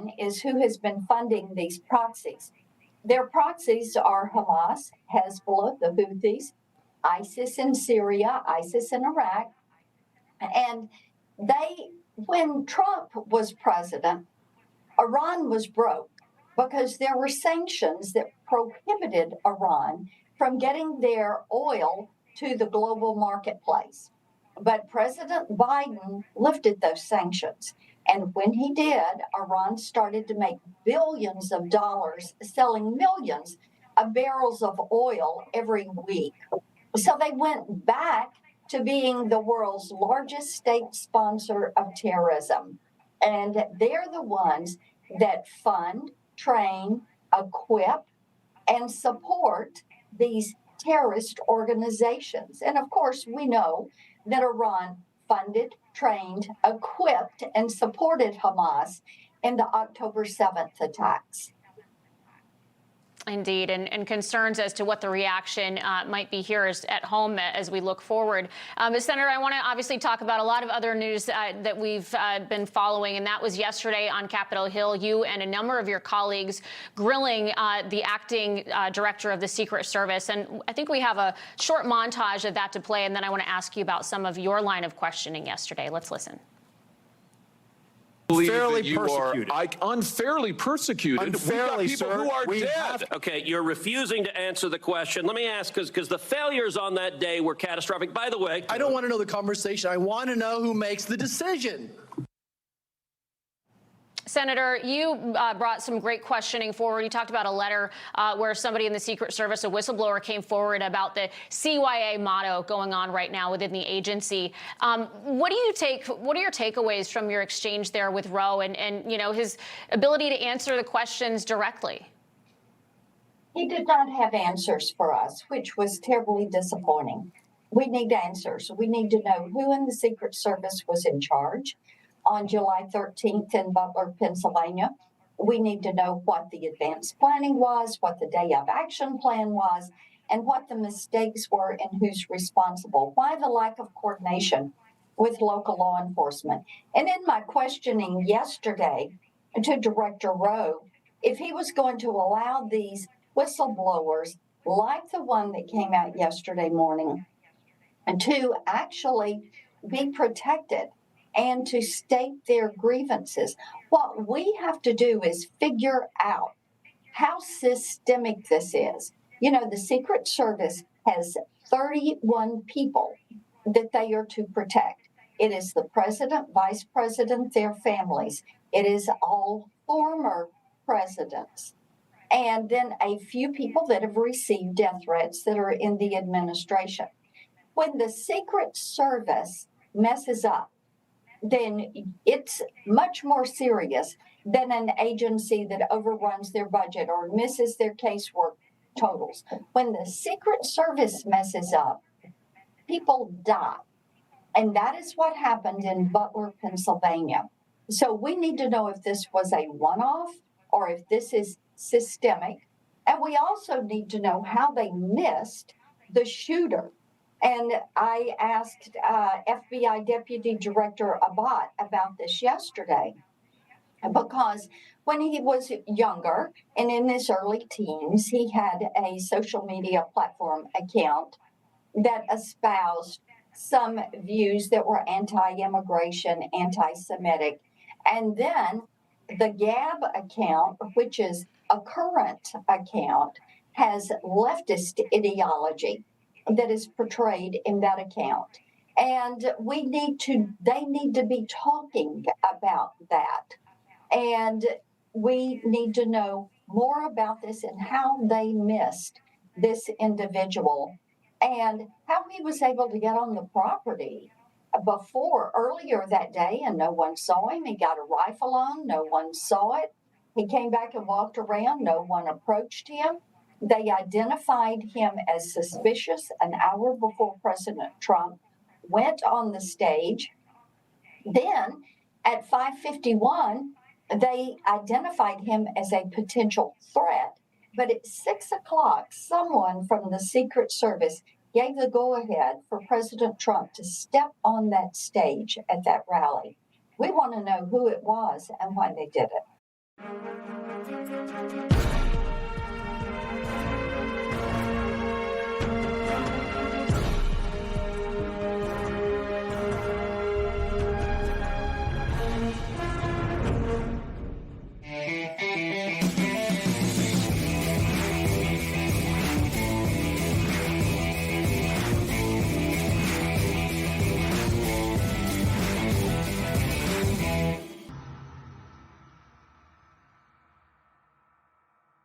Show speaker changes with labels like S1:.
S1: Iran is who has been funding these proxies. Their proxies are Hamas, Hezbollah, the Houthis, ISIS in Syria, ISIS in Iraq. And when Trump was president, Iran was broke because there were sanctions that prohibited Iran from getting their oil to the global marketplace. But President Biden lifted those sanctions. And when he did, Iran started to make billions of dollars selling millions of barrels of oil every week. So they went back to being the world's largest state sponsor of terrorism. And they're the ones that fund, train, equip, and support these terrorist organizations. And of course, we know that Iran funded, trained, equipped, and supported Hamas in the October 7th attacks.
S2: Indeed, and concerns as to what the reaction might be here at home as we look forward. Senator, I want to obviously talk about a lot of other news that we've been following, and that was yesterday on Capitol Hill, you and a number of your colleagues grilling the acting director of the Secret Service. And I think we have a short montage of that to play, and then I want to ask you about some of your line of questioning yesterday. Let's listen.
S3: Unfairly persecuted. Unfairly persecuted.
S4: Unfairly,
S3: we got people who are dead.
S4: Okay, you're refusing to answer the question. Let me ask, because the failures on that day were catastrophic. By the way,
S5: I don't want to know the conversation. I want to know who makes the decision.
S2: Senator, you brought some great questioning forward. You talked about a letter where somebody in the Secret Service, a whistleblower, came forward about the CYA motto going on right now within the agency. What are your takeaways from your exchange there with Roe and you know, his ability to answer the questions directly?
S1: He did not have answers for us, which was terribly disappointing. We need answers. We need to know who in the Secret Service was in charge on July 13th in Butler, Pennsylvania. We need to know what the advanced planning was, what the day of action plan was, and what the mistakes were and who's responsible. Why the lack of coordination with local law enforcement? And in my questioning yesterday to Director Rowe, if he was going to allow these whistleblowers, like the one that came out yesterday morning, to actually be protected and to state their grievances. What we have to do is figure out how systemic this is. You know, the Secret Service has 31 people that they are to protect. It is the president, vice president, their families. It is all former presidents. And then a few people that have received death threats that are in the administration. When the Secret Service messes up, then it's much more serious than an agency that overruns their budget or misses their casework totals. When the Secret Service messes up, people die. And that is what happened in Butler, Pennsylvania. So we need to know if this was a one-off or if this is systemic. And we also need to know how they missed the shooter. And I asked FBI Deputy Director Abbott about this yesterday, because when he was younger and in his early teens, he had a social media platform account that espoused some views that were anti-immigration, anti-Semitic. And then the Gab account, which is a current account, has leftist ideology that is portrayed in that account. And they need to be talking about that. And we need to know more about this and how they missed this individual and how he was able to get on the property earlier that day and no one saw him. He got a rifle on, no one saw it. He came back and walked around, no one approached him. They identified him as suspicious an hour before President Trump went on the stage. Then at 5:51, they identified him as a potential threat. But at 6 o'clock, someone from the Secret Service gave the go-ahead for President Trump to step on that stage at that rally. We want to know who it was and why they did it.